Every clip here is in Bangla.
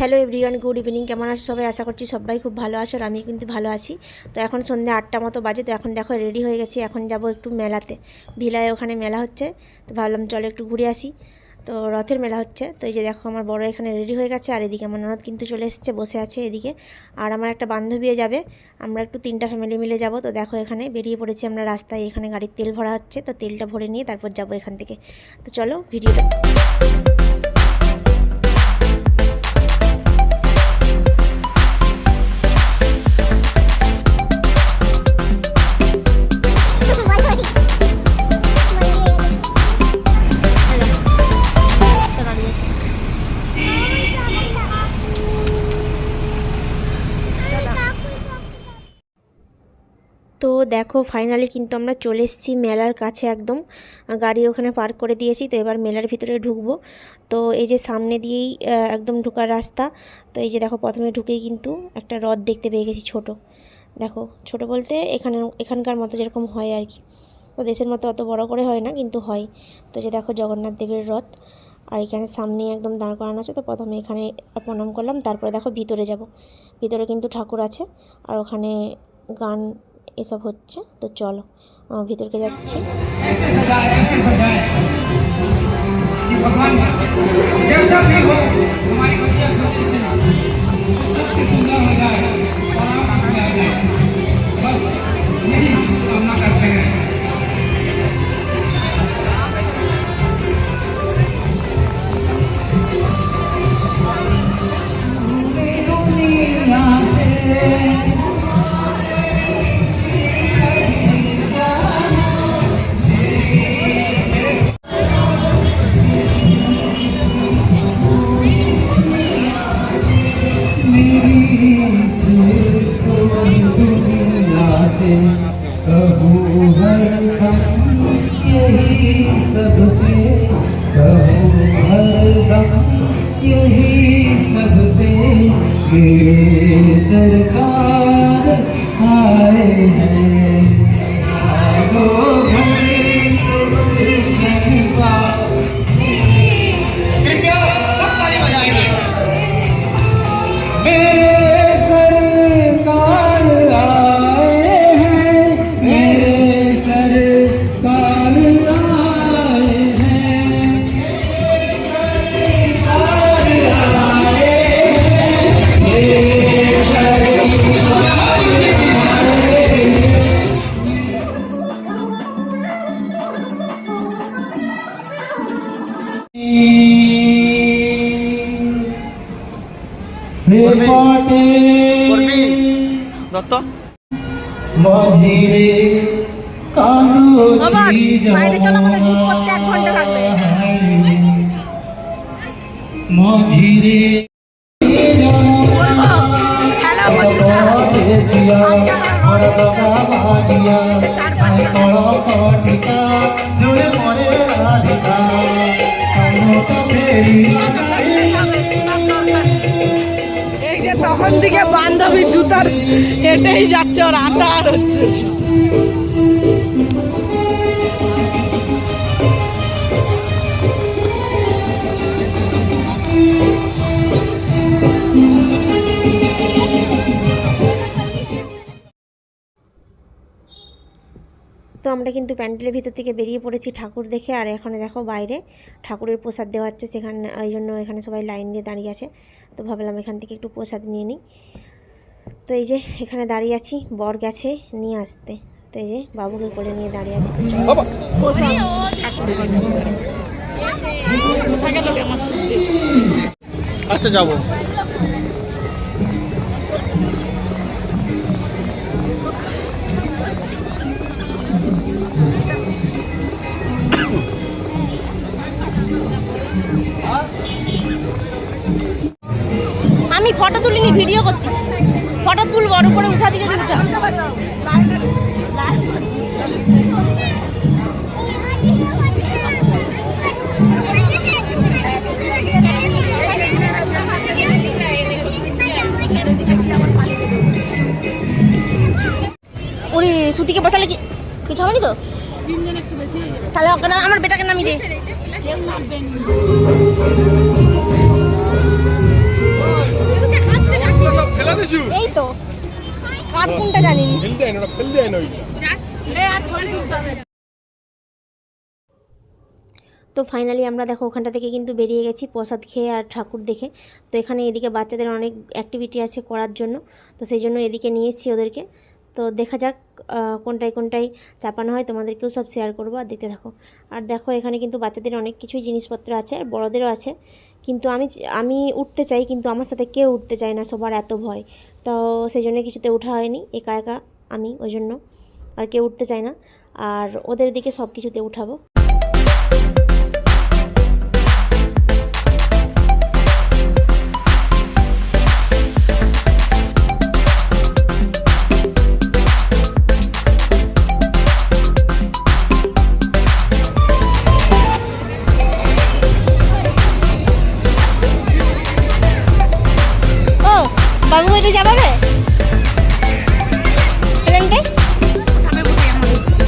Hello everyone, good evening. কেমন আছো সবাই? আশা করছি সবাই খুব ভালো আছো আর আমি কিন্তু ভালো আছি। তো এখন সন্ধ্যে 8টা মতো বাজে। তো এখন দেখো রেডি হয়ে গেছি, এখন যাব একটু মেলাতে। ভিলায় ওখানে মেলা হচ্ছে, তো ভাবলাম চলো একটু ঘুরে আসি। তো রথের মেলা হচ্ছে। তো এই যে দেখো আমার বড় এখানে রেডি হয়ে গেছে, আর এদিকে আমার ননদ কিন্তু চলে এসেছে, বসে আছে এদিকে। আর আমার একটা বান্ধবীও যাবে, আমরা একটু 3টা ফ্যামিলি মিলে যাব। তো দেখো এখানে বেরিয়ে পড়েছি আমরা রাস্তায়, এখানে গাড়ির তেল ভরা হচ্ছে, তো তেলটা ভরে নিয়ে তারপর যাব এখান থেকে। তো চলো ভিডিওটা। তো দেখো ফাইনালি কিন্তু আমরা চলে এসেছি মেলার কাছে একদম। গাড়ি ওখানে পার্ক করে দিয়েছি। তো এবার মেলার ভিতরে ঢুকবো। তো এই যে সামনে দিয়েই একদম ঢোকার রাস্তা। তো এই যে দেখো প্রথমে ঢুকেই কিন্তু একটা রথ দেখতে পেয়ে গেছি ছোট। দেখো ছোট বলতে এখানকার মতো যেরকম হয় আর কি। তো দেশের মতো অত বড় করে হয় না, কিন্তু হয়। তো যে দেখো জগন্নাথ দেবের রথ, আর এখানে সামনে একদম দাঁড় করানো আছে। তো প্রথমে এখানে প্রণাম করলাম, তারপরে দেখো ভিতরে যাব। ভিতরে কিন্তু ঠাকুর আছে, আর ওখানে গান এসব হচ্ছে। তো চলো ভিতরকে যাচ্ছি। सरकार आए हैं कृपया सब ताली बजाएंगे। मेरे सरकार आए हैं, मेरे सरकार आए हैं, দত্ত মঝিরে কালো বাইরে চলো, আমাদের বুক করতে 1 ঘন্টা লাগবে। মঝিরে হ্যালো বন্ধুরা, আজকে আমার রথ দেখতে 4-5টা এই যে তখন থেকে বান্ধবী জুতার হেঁটেই যাচ্ছে, ওর আটা আর হচ্ছে। তো আমরা কিন্তু প্যান্ডেলের ভিতর থেকে বেরিয়ে পড়েছি ঠাকুর দেখে। আর এখানে দেখো বাইরে ঠাকুরের প্রসাদ দেওয়া হচ্ছে, সেখানে ওই জন্য এখানে সবাই লাইন দিয়ে দাঁড়িয়ে আছে। তো ভাবলাম এখান থেকে একটু প্রসাদ নিয়ে নিই। তো এই যে এখানে দাঁড়িয়ে আছি, বর গেছে নিয়ে আসতে। তো এই যে বাবুকে কোলে নিয়ে দাঁড়িয়ে আছি। আচ্ছা যাবো। আমি ফটো তুলিনি, ভিডিও করতেছি। ফটো তুলবো, ওর উপরে উঠাবি যদি উঠা। ওরে সুতিকে বসালে কি কিছু হয়নি তো? তিনজন একটু বেশি হয়ে যাবে। তাহলে ওকে আমার বেটাকে নামিয়ে দে। কেউ নামবে না। এই তো কার কোনটা জানি না। তো ফাইনালি আমরা দেখো ওখানটা থেকে কিন্তু বেরিয়ে গেছি প্রসাদ খেয়ে আর ঠাকুর দেখে। তো এখানে এদিকে বাচ্চাদের অনেক অ্যাক্টিভিটি আছে করার জন্য, তো সেই জন্য এদিকে নিয়ে এসেছি ওদেরকে। তো দেখা যাক কোনটায় কোনটায় চাপানো হয়, তোমাদেরকেও সব শেয়ার করবো আর দেখতে থাকো। আর দেখো এখানে কিন্তু বাচ্চাদের অনেক কিছুই জিনিসপত্র আছে আর বড়োদেরও আছে, কিন্তু আমি উঠতে চাই, কিন্তু আমার সাথে কেউ উঠতে চায় না, সবার এত ভয়। তো সেই জন্য কিছুতে ওঠা হয়নি, একা একা আমি, ওই জন্য আর কেউ উঠতে চায় না। আর ওদের দিকে সব কিছুতে উঠাবো। বাবু এটা যাবে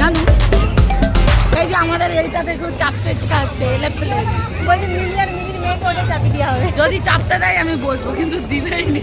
জানো এই যে আমাদের এইটাতে একটু চাপতে ইচ্ছা হচ্ছে যদি চাপতে দেয় আমি বসবো, কিন্তু দিবেই নি।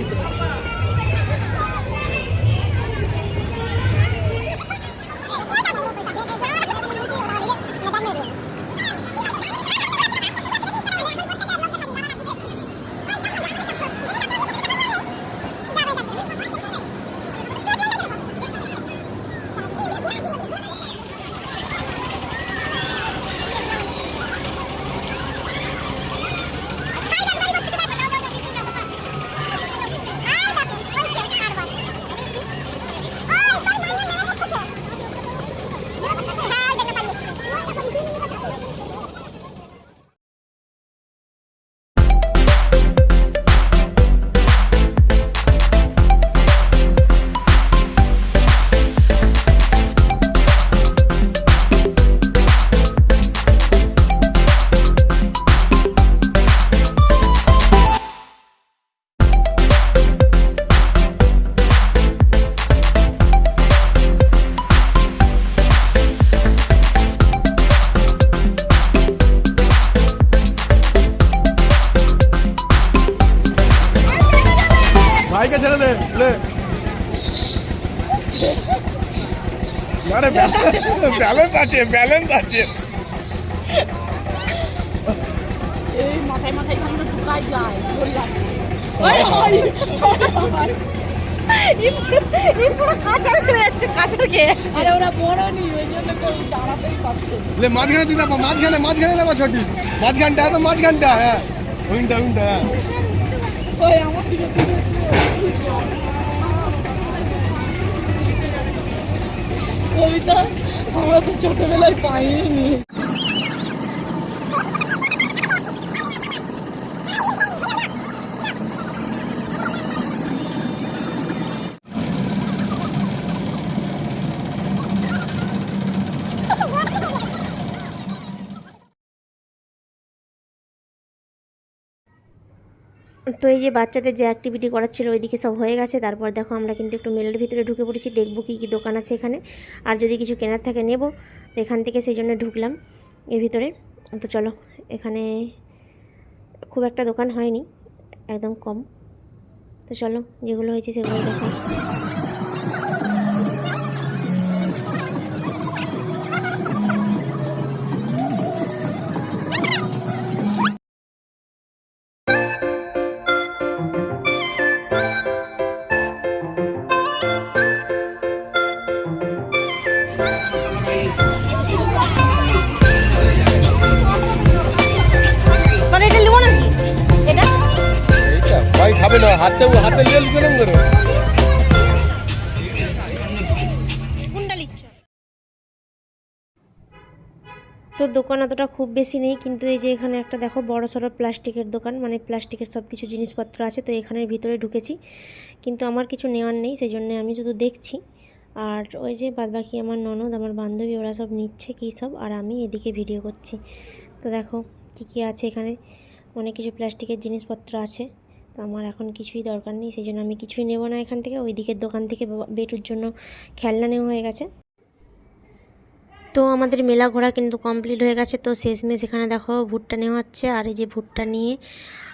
ভাইকে ছেড়ে দে লে। আরে ব্যালেন্স আছে, ব্যালেন্স আছে। এই মাথায় মাথায় সামনে ঢুকাই যায় আরে ওরা বড় নি, ওই জন্য কেউ দাঁড়াতেই পারছে না। লে মাঝখানে তুই যাবো, মাঝখানে নেবা ছোটি, মাঝখানটা তো মাঝখানটা, হ্যাঁ ওইটা হ্যাঁ। ওই আমার দিকে কবিতা আমরা তো ছোটবেলায় পাইনি। তো এই যে বাচ্চাদের যে অ্যাক্টিভিটি করার ছিল ওইদিকে সব হয়ে গেছে। তারপর দেখো আমরা কিন্তু একটু মেলার ভিতরে ঢুকে পড়েছি, দেখবো কী কী দোকান আছে এখানে, আর যদি কিছু কেনার থাকে নেব। তো এখান থেকে সেই জন্য ঢুকলাম এর ভিতরে। তো চলো, এখানে খুব একটা দোকান হয়নি, একদম কম। তো চলো যেগুলো হয়েছে সেগুলো দেখো। ভাই খাবে না, হাতে লিয়ে লিখে করে। তো দোকান অতটা খুব বেশি নেই, কিন্তু এই যে এখানে একটা দেখো বড় সড়ো প্লাস্টিকের দোকান, মানে প্লাস্টিকের সব কিছু জিনিসপত্র আছে। তো এখানের ভিতরে ঢুকেছি, কিন্তু আমার কিছু নেওয়ার নেই, সেই জন্য আমি শুধু দেখছি। আর ওই যে বাদবাকি আমার ননদ, আমার বান্ধবী, ওরা সব নিচ্ছে কী সব, আর আমি এদিকে ভিডিও করছি। তো দেখো কী কী আছে এখানে, অনেক কিছু প্লাস্টিকের জিনিসপত্র আছে। তো আমার এখন কিছুই দরকার নেই, সেই জন্য আমি কিছুই নেব না এখান থেকে। ওই দিকের দোকান থেকে বেটুর জন্য খেলনা নেওয়া হয়ে গেছে। তো আমাদের মেলা ঘোরা কিন্তু কমপ্লিট হয়ে গেছে। তো শেষমেশ এখানে দেখো ভুট্টা নেওয়া হচ্ছে, আর এই যে ভুট্টা নিয়ে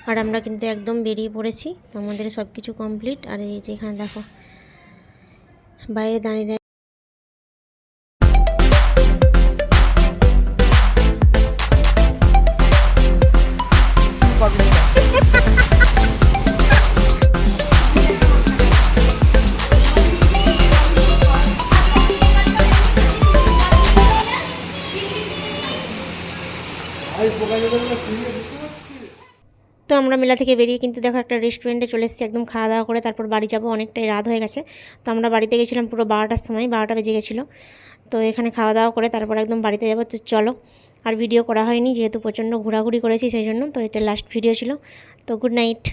আর আমরা কিন্তু একদম বেরিয়ে পড়েছি, তো আমাদের সব কিছু কমপ্লিট। আর এই যে এখানে দেখো বাইরে দাঁড়িয়ে দাঁড়িয়ে তো আমরা মেলা থেকে বেরিয়ে কিন্তু দেখো একটা রেস্টুরেন্টে চলে এসেছি একদম খাওয়া দাওয়া করে, তারপর বাড়ি যাব। অনেকটাই রাত হয়ে গেছে, তো আমরা বাড়িতে গেছিলাম পুরো 12টার সময়, 12টা বেজে গেছিলো। তো এখানে খাওয়া দাওয়া করে তারপর একদম বাড়িতে যাব। তো চলো, আর ভিডিও করা হয়নি যেহেতু প্রচণ্ড ঘোরাঘুরি করেছি সেই জন্য। তো এটা লাস্ট ভিডিও ছিল। তো গুড নাইট।